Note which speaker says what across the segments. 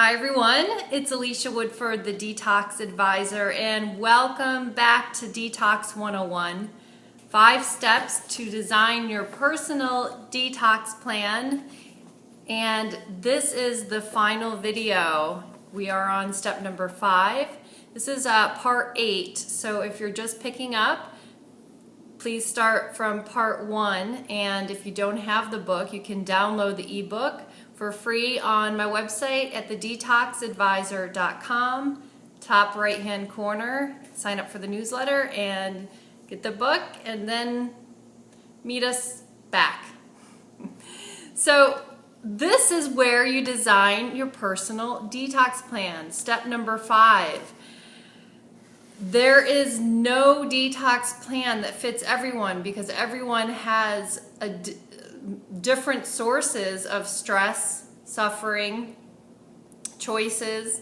Speaker 1: Hi everyone, it's Alicia Woodford, the Detox Advisor, and welcome back to Detox 101, 5 steps to design your personal detox plan. And this is the final video. We are on step number 5. This is part 8, so if you're just picking up, please start from part 1, and if you don't have the book, you can download the ebook for free on my website at thedetoxadvisor.com. Top right hand corner, sign up for the newsletter and get the book, and then meet us back. So this is where you design your personal detox plan. Step number 5. There is no detox plan that fits everyone because everyone has different sources of stress, suffering, choices,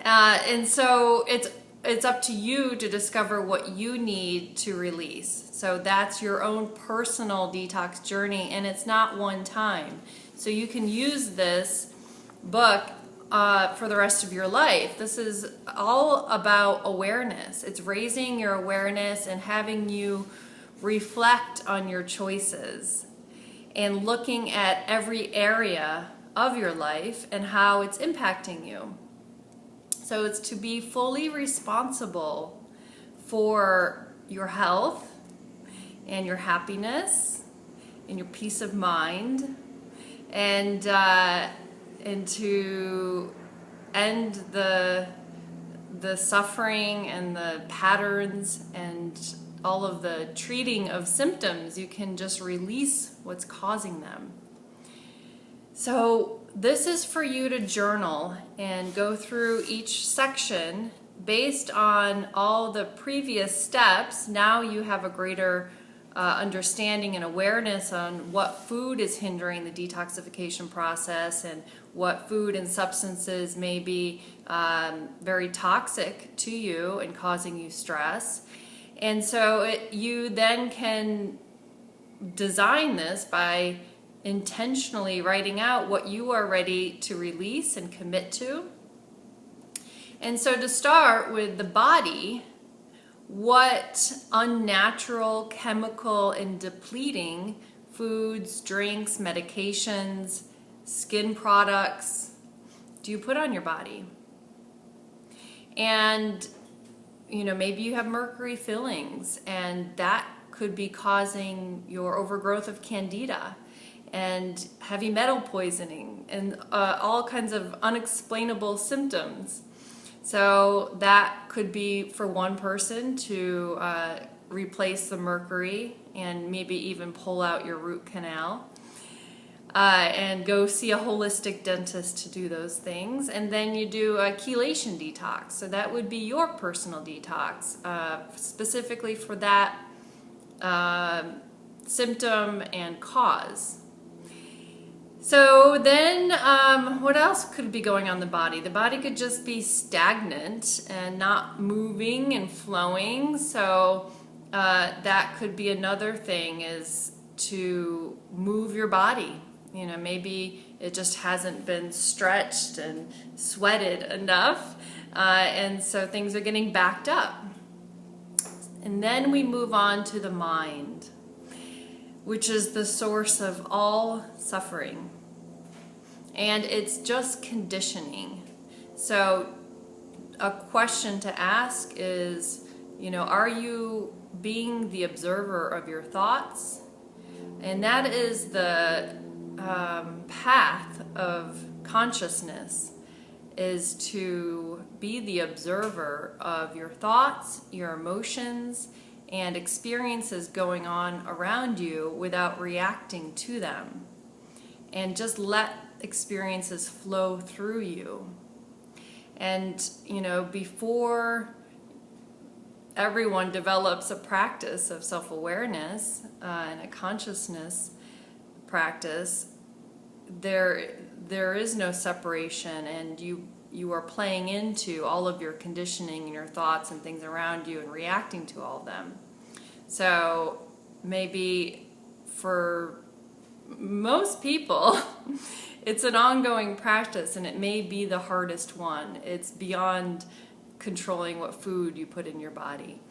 Speaker 1: and so it's up to you to discover what you need to release. So that's your own personal detox journey, and it's not one time. So you can use this book for the rest of your life. This is all about awareness. It's raising your awareness and having you reflect on your choices and looking at every area of your life and how it's impacting you. So it's to be fully responsible for your health and your happiness and your peace of mind, and to end the suffering and the patterns and all of the treating of symptoms. You can just release what's causing them. So this is for you to journal and go through each section based on all the previous steps. Now you have a greater understanding and awareness on what food is hindering the detoxification process and what food and substances may be very toxic to you and causing you stress. And so you then can design this by intentionally writing out what you are ready to release and commit to. And so to start with the body, what unnatural, chemical, and depleting foods, drinks, medications, skin products do you put on your body? And maybe you have mercury fillings, and that could be causing your overgrowth of candida and heavy metal poisoning and all kinds of unexplainable symptoms. So that could be for one person to replace the mercury and maybe even pull out your root canal. And go see a holistic dentist to do those things. And then you do a chelation detox. So that would be your personal detox, specifically for that symptom and cause. So then what else could be going on in the body? The body could just be stagnant and not moving and flowing. So that could be another thing, is to move your body. Maybe it just hasn't been stretched and sweated enough, and so things are getting backed up. And then we move on to the mind, which is the source of all suffering. And it's just conditioning. So a question to ask is, are you being the observer of your thoughts? And that is the path of consciousness, is to be the observer of your thoughts, your emotions, and experiences going on around you without reacting to them, and just let experiences flow through you. And before everyone develops a practice of self-awareness and a consciousness practice, there is no separation, and you are playing into all of your conditioning and your thoughts and things around you and reacting to all of them. So maybe for most people It's an ongoing practice, and it may be the hardest one. It's beyond controlling what food you put in your body.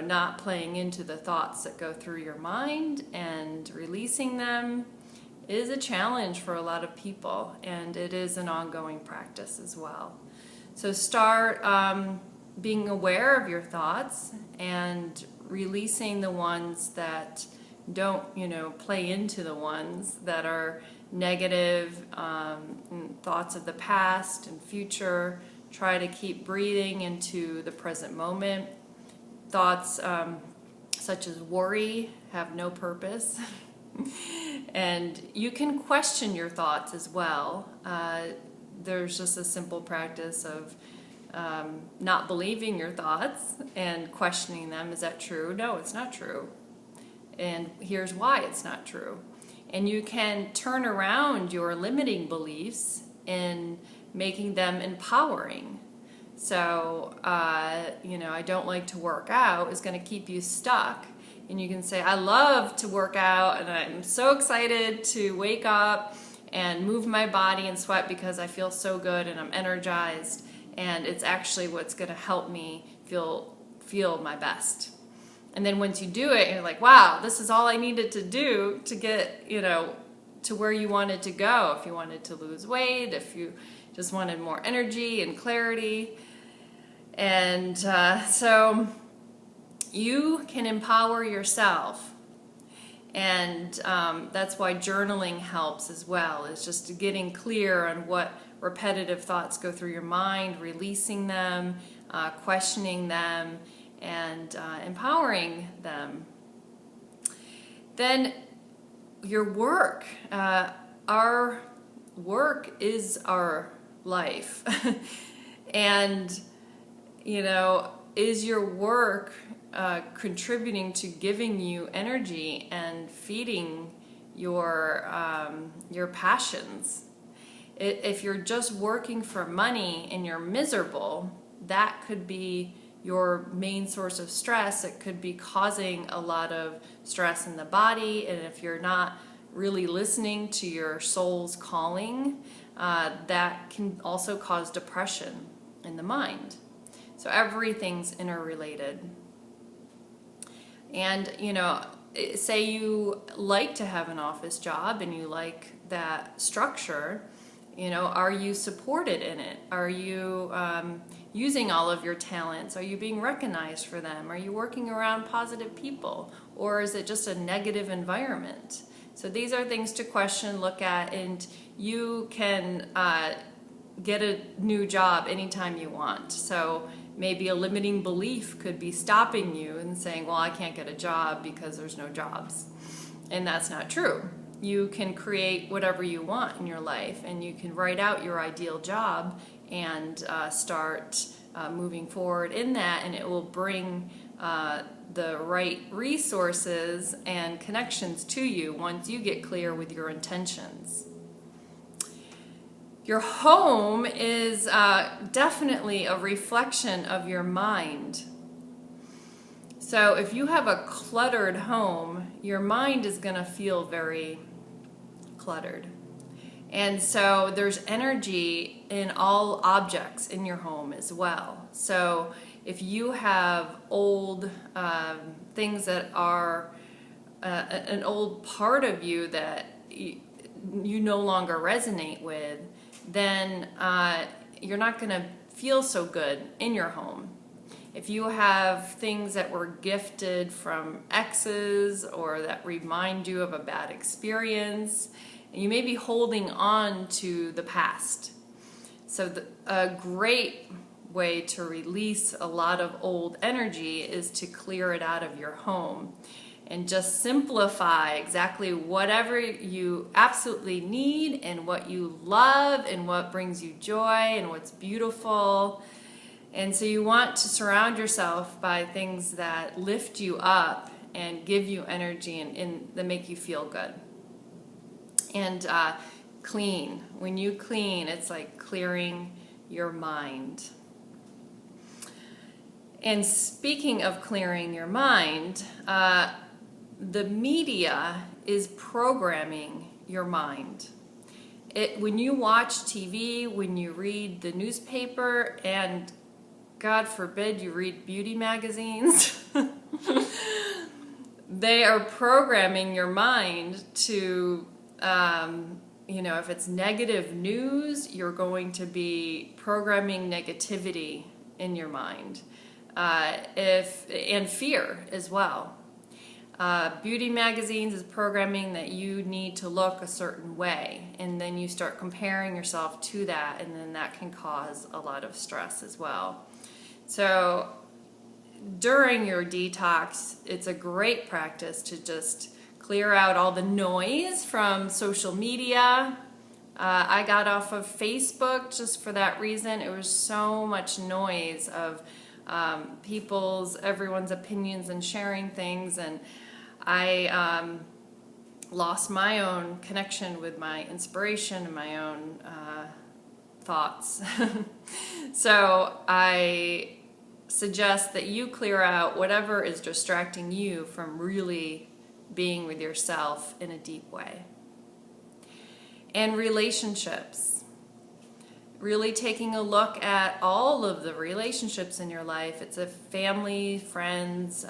Speaker 1: Not playing into the thoughts that go through your mind and releasing them is a challenge for a lot of people, and it is an ongoing practice as well. So start being aware of your thoughts and releasing the ones that don't, play into the ones that are negative, thoughts of the past and future. Try to keep breathing into the present moment. Thoughts such as worry have no purpose. And you can question your thoughts as well. There's just a simple practice of not believing your thoughts and questioning them. Is that true? No, it's not true. And here's why it's not true. And you can turn around your limiting beliefs in making them empowering. So, I don't like to work out is going to keep you stuck. And you can say, I love to work out, and I'm so excited to wake up and move my body and sweat because I feel so good and I'm energized. And it's actually what's going to help me feel my best. And then once you do it, you're like, wow, this is all I needed to do to get, to where you wanted to go. If you wanted to lose weight, if you just wanted more energy and clarity. And so you can empower yourself. And that's why journaling helps as well. It's just getting clear on what repetitive thoughts go through your mind, releasing them, questioning them, and empowering them. Then your work. Our work is our life. And, is your work contributing to giving you energy and feeding your passions? If you're just working for money and you're miserable, that could be your main source of stress. It could be causing a lot of stress in the body, and if you're not really listening to your soul's calling, that can also cause depression in the mind. So everything's interrelated. And, say you like to have an office job and you like that structure, are you supported in it? Are you using all of your talents? Are you being recognized for them? Are you working around positive people? Or is it just a negative environment? So these are things to question, look at, and you can get a new job anytime you want. So maybe a limiting belief could be stopping you and saying, well, I can't get a job because there's no jobs. And that's not true. You can create whatever you want in your life, and you can write out your ideal job and start moving forward in that, and it will bring the right resources and connections to you once you get clear with your intentions. Your home is definitely a reflection of your mind. So if you have a cluttered home, your mind is going to feel very cluttered. And so there's energy in all objects in your home as well. So if you have old things that are an old part of you that you no longer resonate with, then you're not going to feel so good in your home. If you have things that were gifted from exes or that remind you of a bad experience, you may be holding on to the past. So a great way to release a lot of old energy is to clear it out of your home and just simplify exactly whatever you absolutely need and what you love and what brings you joy and what's beautiful. And so you want to surround yourself by things that lift you up and give you energy and that make you feel good. And clean. When you clean, it's like clearing your mind. And speaking of clearing your mind, the media is programming your mind. When you watch TV, when you read the newspaper, and God forbid you read beauty magazines, they are programming your mind to, if it's negative news, you're going to be programming negativity in your mind, and fear as well. Beauty magazines is programming that you need to look a certain way, and then you start comparing yourself to that, and then that can cause a lot of stress as well. So during your detox, it's a great practice to just clear out all the noise from social media. I got off of Facebook just for that reason. It was so much noise of everyone's opinions and sharing things, and I lost my own connection with my inspiration and my own thoughts. So I suggest that you clear out whatever is distracting you from really being with yourself in a deep way. And relationships. Really taking a look at all of the relationships in your life. It's a family, friends,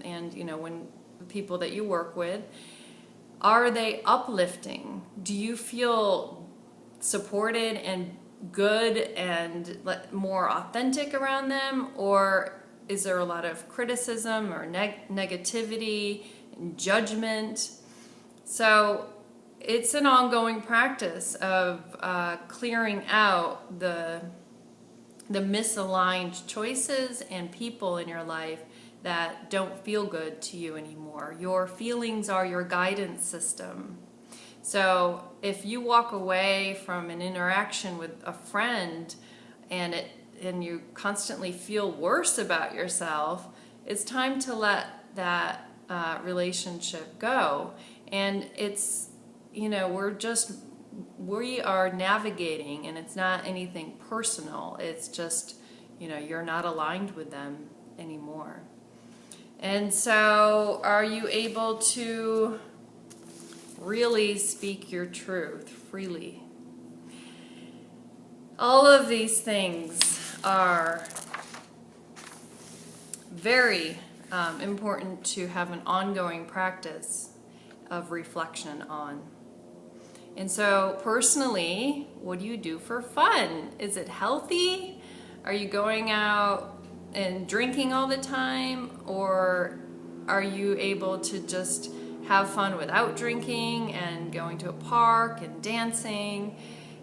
Speaker 1: and when the people that you work with. Are they uplifting? Do you feel supported and good and more authentic around them? Or is there a lot of criticism or negativity and judgment? So it's an ongoing practice of clearing out the misaligned choices and people in your life that don't feel good to you anymore. Your feelings are your guidance system. So if you walk away from an interaction with a friend and you constantly feel worse about yourself, it's time to let that relationship go. And it's, we are navigating, and it's not anything personal. It's just, you're not aligned with them anymore. And so are you able to really speak your truth freely? All of these things are very important to have an ongoing practice of reflection on. And so personally, what do you do for fun? Is it healthy? Are you going out and drinking all the time? Or are you able to just have fun without drinking and going to a park and dancing?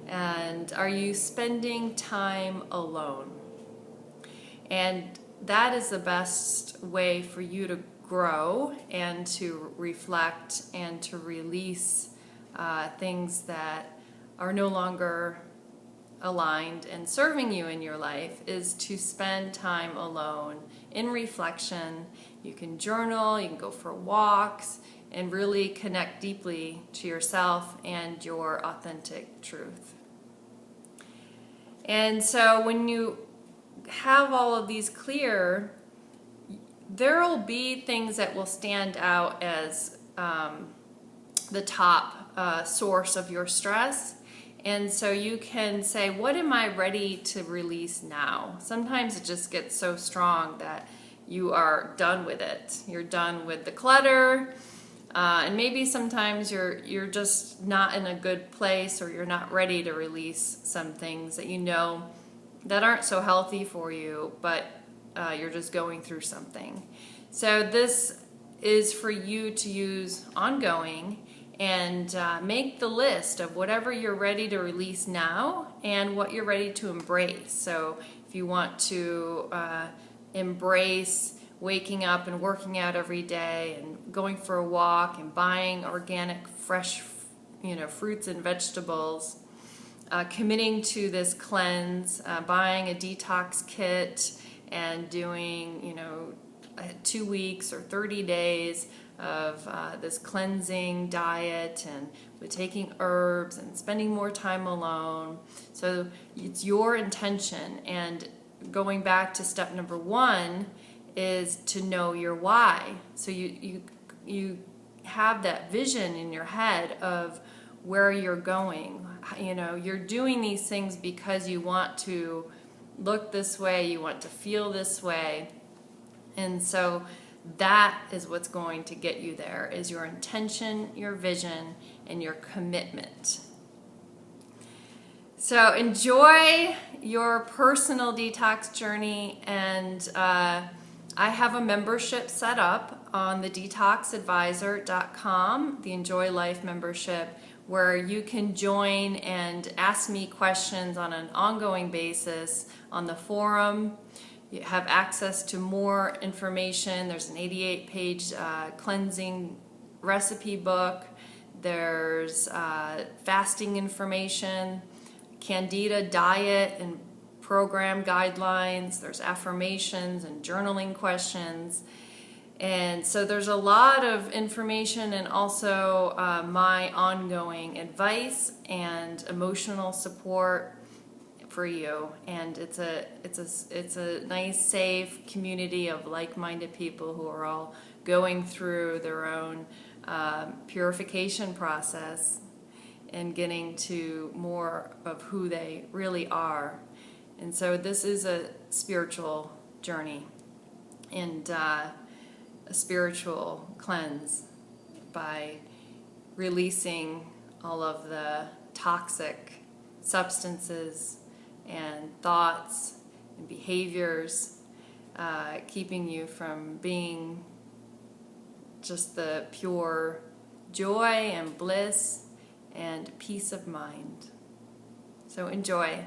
Speaker 1: And are you spending time alone? And that is the best way for you to grow and to reflect and to release things that are no longer aligned and serving you in your life, is to spend time alone in reflection. You can journal, you can go for walks, and really connect deeply to yourself and your authentic truth. And so when you have all of these clear, there will be things that will stand out as the top source of your stress. And so you can say, what am I ready to release now? Sometimes it just gets so strong that you are done with it. You're done with the clutter. And maybe sometimes you're just not in a good place, or you're not ready to release some things that you know that aren't so healthy for you, but you're just going through something. So this is for you to use ongoing, and make the list of whatever you're ready to release now and what you're ready to embrace. So if you want to embrace waking up and working out every day and going for a walk and buying organic, fresh, fruits and vegetables, committing to this cleanse, buying a detox kit and doing, 2 weeks or 30 days of this cleansing diet, and with taking herbs and spending more time alone. So it's your intention. And going back to step number 1 is to know your why. So you have that vision in your head of where you're going. You know, you're doing these things because you want to look this way, you want to feel this way. And so that is what's going to get you there, is your intention, your vision, and your commitment. So enjoy your personal detox journey, and I have a membership set up on the detoxadvisor.com, the Enjoy Life membership, where you can join and ask me questions on an ongoing basis on the forum. You have access to more information. There's an 88-page cleansing recipe book. There's fasting information, Candida diet and program guidelines. There's affirmations and journaling questions. And so there's a lot of information, and also my ongoing advice and emotional support for you. And it's a nice, safe community of like-minded people who are all going through their own purification process and getting to more of who they really are. And so this is a spiritual journey, and a spiritual cleanse by releasing all of the toxic substances and thoughts and behaviors, keeping you from being just the pure joy and bliss and peace of mind. So enjoy.